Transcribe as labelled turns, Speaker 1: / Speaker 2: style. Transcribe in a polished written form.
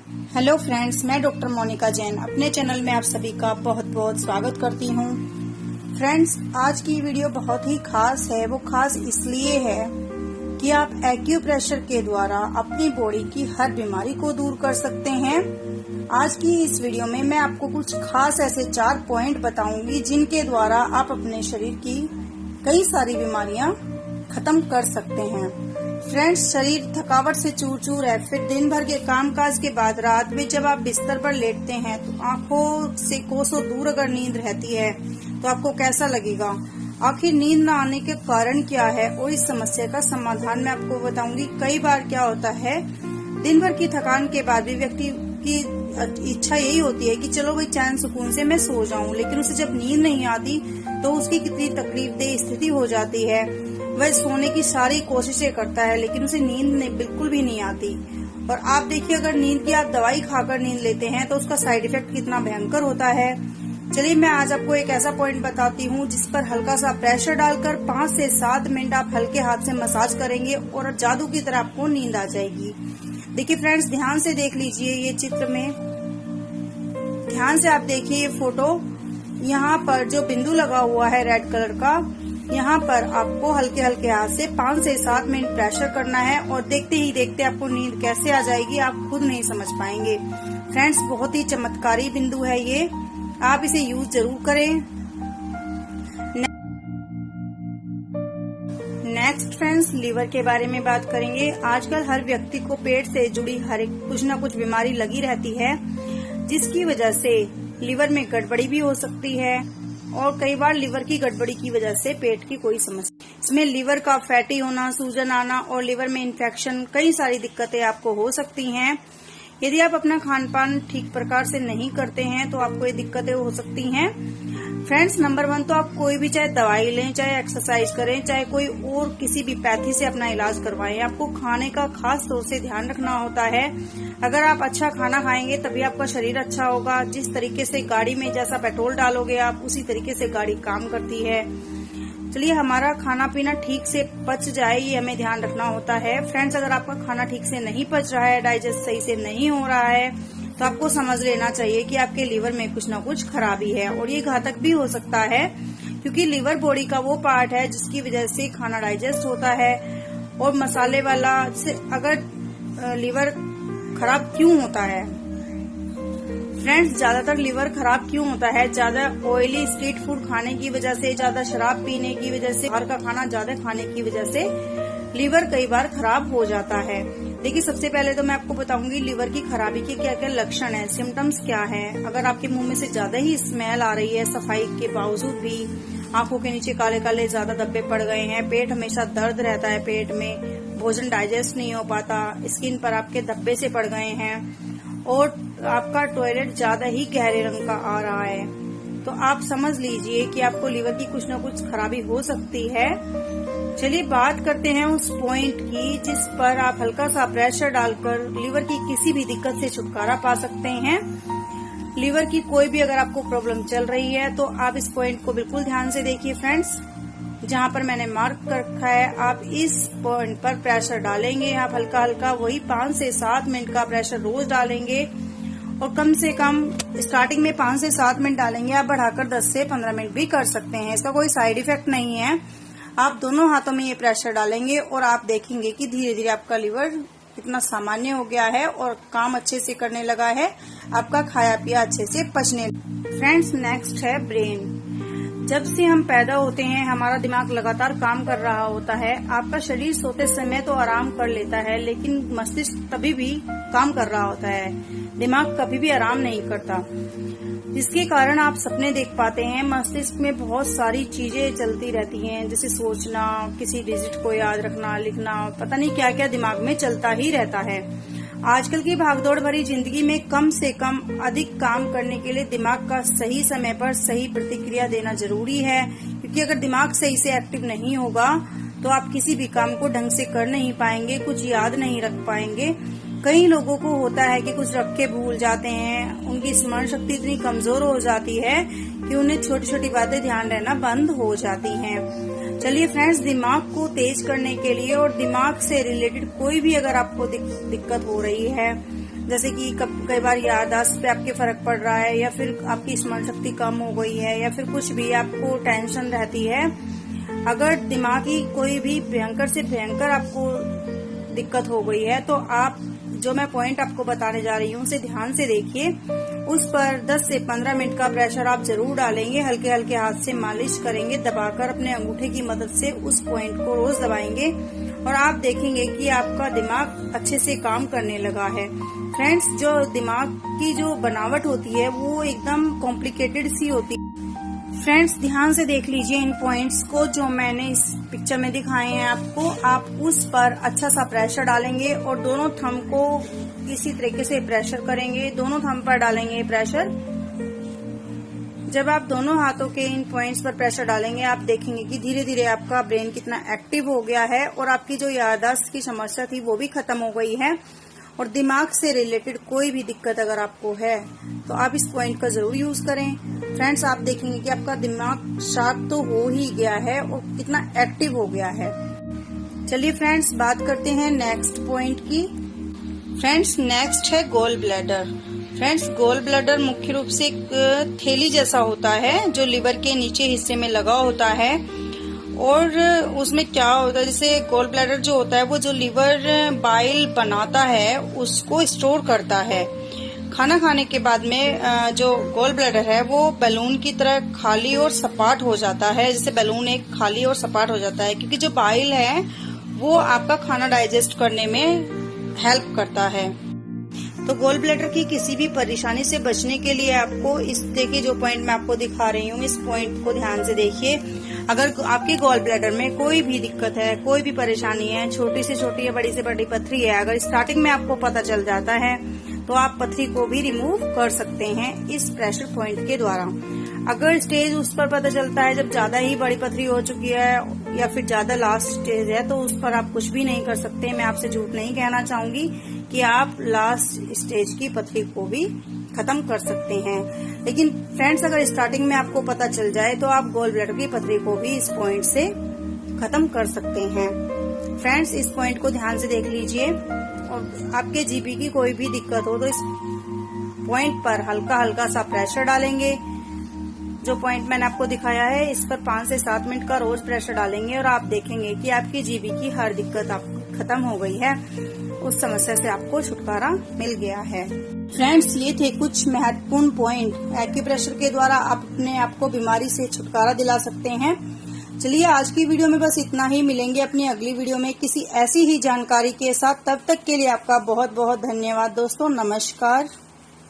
Speaker 1: Hello friends, मैं doctor Monika Jain अपने channel में आप सभी का बहुत बहुत स्वागत करती हूँ। फ्रेंड्स, आज की वीडियो बहुत ही खास है। वो खास इसलिए है कि आप एक्यूप्रेशर के द्वारा अपनी बॉडी की हर बीमारी को दूर कर सकते हैं। आज की इस वीडियो में मैं आपको कुछ खास ऐसे 4 पॉइंट बताऊंगी जिनके द्वारा आप अपने शरीर की कई सारी बीमारियां खत्म कर सकते हैं। फ्रेंड्स, शरीर थकावट से चूर चूर है। फिर दिन भर के कामकाज के बाद रात में जब आप बिस्तर पर लेटते हैं तो आंखों से कोसों दूर अगर नींद रहती है तो आपको कैसा लगेगा। आखिर नींद न आने के कारण क्या है और इस समस्या का समाधान मैं आपको बताऊंगी। कई बार क्या होता है, दिन भर की थकान के बाद भी व्यक्ति की इच्छा यही होती है कि चलो भाई चैन सुकून से मैं सो जाऊं, लेकिन उसे जब नींद नहीं आती तो उसकी कितनी तकलीफदेह स्थिति हो जाती है। वह सोने की सारी कोशिशें करता है लेकिन उसे नींद बिल्कुल भी नहीं आती। और आप देखिए, अगर नींद की आप दवाई खाकर नींद लेते हैं तो उसका साइड इफेक्ट कितना भयंकर होता है। चलिए, मैं आज आपको एक ऐसा पॉइंट बताती हूँ जिस पर हल्का सा प्रेशर डालकर 5 से 7 मिनट आप हल्के हाथ से मसाज करेंगे और जादू की तरह आपको नींद आ जाएगी। देखिए फ्रेंड्स, ध्यान से देख लीजिए ये चित्र में, ध्यान से आप देखिए ये फोटो। यहाँ पर जो बिंदु लगा हुआ है रेड कलर का, यहाँ पर आपको हल्के हल्के हाथ से 5 से 7 मिनट प्रेशर करना है और देखते ही देखते आपको नींद कैसे आ जाएगी आप खुद नहीं समझ पाएंगे। फ्रेंड्स, बहुत ही चमत्कारी बिंदु है ये, आप इसे यूज जरूर करें। नेक्स्ट फ्रेंड्स, लीवर के बारे में बात करेंगे। आजकल हर व्यक्ति को पेट से जुड़ी हर एक कुछ न कुछ बीमारी लगी रहती है, जिसकी वजह से लीवर में गड़बड़ी भी हो सकती है और कई बार लीवर की गड़बड़ी की वजह से पेट की कोई समस्या, इसमें लीवर का फैटी होना, सूजन आना और लीवर में इन्फेक्शन, कई सारी दिक्कतें आपको हो सकती हैं। यदि आप अपना खान पान ठीक प्रकार से नहीं करते हैं तो आपको ये दिक्कतें हो सकती हैं। फ्रेंड्स, नंबर 1 तो आप कोई भी चाहे दवाई लें, चाहे एक्सरसाइज करें, चाहे कोई और किसी भी पैथी से अपना इलाज करवाएं, आपको खाने का खास तौर से ध्यान रखना होता है। अगर आप अच्छा खाना खाएंगे तभी आपका शरीर अच्छा होगा। जिस तरीके से गाड़ी में जैसा पेट्रोल डालोगे आप, उसी तरीके से गाड़ी काम करती है। चलिए, हमारा खाना पीना ठीक से पच जाए ये हमें ध्यान रखना होता है। फ्रेंड्स, अगर आपका खाना ठीक से नहीं पच रहा है, डाइजेस्ट सही से नहीं हो रहा है, तो आपको समझ लेना चाहिए कि आपके लीवर में कुछ न कुछ खराबी है और ये घातक भी हो सकता है, क्योंकि लीवर बॉडी का वो पार्ट है जिसकी वजह से खाना डाइजेस्ट होता है। और मसाले वाला से अगर लीवर खराब क्यों होता है फ्रेंड्स, ज्यादातर लीवर खराब क्यों होता है? ज्यादा ऑयली स्ट्रीट फूड खाने की वजह से, ज्यादा शराब पीने की वजह से, बाहर का खाना ज्यादा खाने की वजह से लीवर कई बार खराब हो जाता है। देखिए, सबसे पहले तो मैं आपको बताऊंगी लीवर की खराबी के क्या क्या लक्षण हैं, सिम्टम्स क्या हैं। अगर आपके मुंह में से ज्यादा ही स्मेल आ रही है सफाई के बावजूद भी, आंखों के नीचे काले काले ज्यादा धब्बे पड़ गए हैं, पेट हमेशा दर्द रहता है, पेट में भोजन डाइजेस्ट नहीं हो पाता, स्किन पर आपके धब्बे से पड़ गए हैं और आपका टॉयलेट ज्यादा ही गहरे रंग का आ रहा है, तो आप समझ लीजिए कि आपको लीवर की कुछ न कुछ खराबी हो सकती है। चलिए बात करते हैं उस पॉइंट की जिस पर आप हल्का सा प्रेशर डालकर लीवर की किसी भी दिक्कत से छुटकारा पा सकते हैं। लीवर की कोई भी अगर आपको प्रॉब्लम चल रही है तो आप इस पॉइंट को बिल्कुल ध्यान से देखिए। फ्रेंड्स, जहाँ पर मैंने मार्क कर रखा है आप इस पॉइंट पर प्रेशर डालेंगे। आप हल्का हल्का वही 5 से 7 मिनट का प्रेशर रोज डालेंगे और कम से कम स्टार्टिंग में 5 से 7 मिनट डालेंगे, आप बढ़ाकर 10 से 15 मिनट भी कर सकते हैं। इसका कोई साइड इफेक्ट नहीं है। आप दोनों हाथों में ये प्रेशर डालेंगे और आप देखेंगे कि धीरे धीरे आपका लीवर कितना सामान्य हो गया है और काम अच्छे से करने लगा है, आपका खाया पिया अच्छे से पचने। फ्रेंड्स, नेक्स्ट है ब्रेन। जब से हम पैदा होते हैं हमारा दिमाग लगातार काम कर रहा होता है। आपका शरीर सोते समय तो आराम कर लेता है, लेकिन मस्तिष्क तभी भी काम कर रहा होता है, दिमाग कभी भी आराम नहीं करता, जिसके कारण आप सपने देख पाते हैं। मस्तिष्क में बहुत सारी चीजें चलती रहती हैं, जैसे सोचना, किसी डिजिट को याद रखना, लिखना, पता नहीं क्या क्या दिमाग में चलता ही रहता है। आजकल की भागदौड़ भरी जिंदगी में कम से कम अधिक काम करने के लिए दिमाग का सही समय पर सही प्रतिक्रिया देना जरूरी है, क्योंकि अगर दिमाग सही से एक्टिव नहीं होगा तो आप किसी भी काम को ढंग से कर नहीं पाएंगे, कुछ याद नहीं रख पाएंगे। कई लोगों को होता है कि कुछ रख के भूल जाते हैं, उनकी स्मरण शक्ति इतनी कमजोर हो जाती है कि उन्हें छोटी छोटी बातें ध्यान रहना बंद हो जाती हैं। चलिए फ्रेंड्स, दिमाग को तेज करने के लिए और दिमाग से रिलेटेड कोई भी अगर आपको दिक्कत हो रही है जैसे कि कई बार याददाश्त पे आपके फर्क पड़ रहा है, या फिर आपकी स्मरण शक्ति कम हो गई है, या फिर कुछ भी आपको टेंशन रहती है। अगर दिमागी कोई भी भयंकर से भयंकर आपको दिक्कत हो गई है तो आप जो मैं पॉइंट आपको बताने जा रही हूँ उसे ध्यान से देखिए। उस पर 10 से 15 मिनट का प्रेशर आप जरूर डालेंगे। हल्के हल्के हाथ से मालिश करेंगे, दबाकर अपने अंगूठे की मदद से उस पॉइंट को रोज दबाएंगे और आप देखेंगे कि आपका दिमाग अच्छे से काम करने लगा है। फ्रेंड्स, जो दिमाग की जो बनावट होती है वो एकदम कॉम्प्लिकेटेड सी होती है। फ्रेंड्स, ध्यान से देख लीजिए इन पॉइंट्स को जो मैंने इस पिक्चर में दिखाए हैं आपको। आप उस पर अच्छा सा प्रेशर डालेंगे और दोनों थंब को इसी तरीके से प्रेशर करेंगे। दोनों थंब पर डालेंगे प्रेशर। जब आप दोनों हाथों के इन पॉइंट्स पर प्रेशर डालेंगे आप देखेंगे कि धीरे धीरे आपका ब्रेन कितना एक्टिव हो गया है और आपकी जो याददाश्त की समस्या थी वो भी खत्म हो गई है। और दिमाग से रिलेटेड कोई भी दिक्कत अगर आपको है तो आप इस पॉइंट का जरूर यूज करें। फ्रेंड्स, आप देखेंगे कि आपका दिमाग शार्प तो हो ही गया है और कितना एक्टिव हो गया है। चलिए फ्रेंड्स, बात करते हैं नेक्स्ट पॉइंट की। फ्रेंड्स, नेक्स्ट है gall bladder. Friends, gall bladder मुख्य रूप से एक थैली जैसा होता है जो लिवर के नीचे हिस्से में लगा होता है। और उसमें क्या होता है, जैसे गोल ब्लैडर जो होता है वो जो लिवर बाइल बनाता है उसको स्टोर करता है। खाना खाने के बाद में जो गोल ब्लैडर है वो बैलून की तरह खाली और सपाट हो जाता है। जैसे बैलून एक खाली और सपाट हो जाता है क्योंकि जो बाइल है वो आपका खाना डाइजेस्ट करने में हेल्प करता है। तो गोल ब्लैडर की किसी भी परेशानी से बचने के लिए आपको इस देखिए जो पॉइंट मैं आपको दिखा रही हूँ, इस पॉइंट को ध्यान से देखिए। अगर आपके गोल ब्लैडर में कोई भी दिक्कत है, कोई भी परेशानी है, छोटी से छोटी या बड़ी से बड़ी पथरी है, अगर स्टार्टिंग में आपको पता चल जाता है तो आप पथरी को भी रिमूव कर सकते हैं इस प्रेशर पॉइंट के द्वारा। अगर स्टेज उस पर पता चलता है जब ज्यादा ही बड़ी पथरी हो चुकी है या फिर ज्यादा लास्ट स्टेज है तो उस पर आप कुछ भी नहीं कर सकते। मैं आपसे झूठ नहीं कहना चाहूंगी कि आप लास्ट स्टेज की पथरी को भी खत्म कर सकते हैं। लेकिन फ्रेंड्स, अगर स्टार्टिंग में आपको पता चल जाए तो आप गोल ब्लैडर की पथरी को भी इस पॉइंट से खत्म कर सकते हैं। फ्रेंड्स, इस पॉइंट को ध्यान से देख लीजिए। और आपके जीबी की कोई भी दिक्कत हो तो इस पॉइंट पर हल्का हल्का सा प्रेशर डालेंगे। जो पॉइंट मैंने आपको दिखाया है इस पर 5 से 7 मिनट का रोज प्रेशर डालेंगे और आप देखेंगे कि आपकी जीबी की हर दिक्कत आपको खत्म हो गई है। उस समस्या से आपको छुटकारा मिल गया है। फ्रेंड्स, ये थे कुछ महत्वपूर्ण पॉइंट एक्यूप्रेशर के द्वारा आप अपने आप को बीमारी से छुटकारा दिला सकते हैं। चलिए, आज की वीडियो में बस इतना ही। मिलेंगे अपनी अगली वीडियो में किसी ऐसी ही जानकारी के साथ। तब तक के लिए आपका बहुत बहुत धन्यवाद दोस्तों। नमस्कार।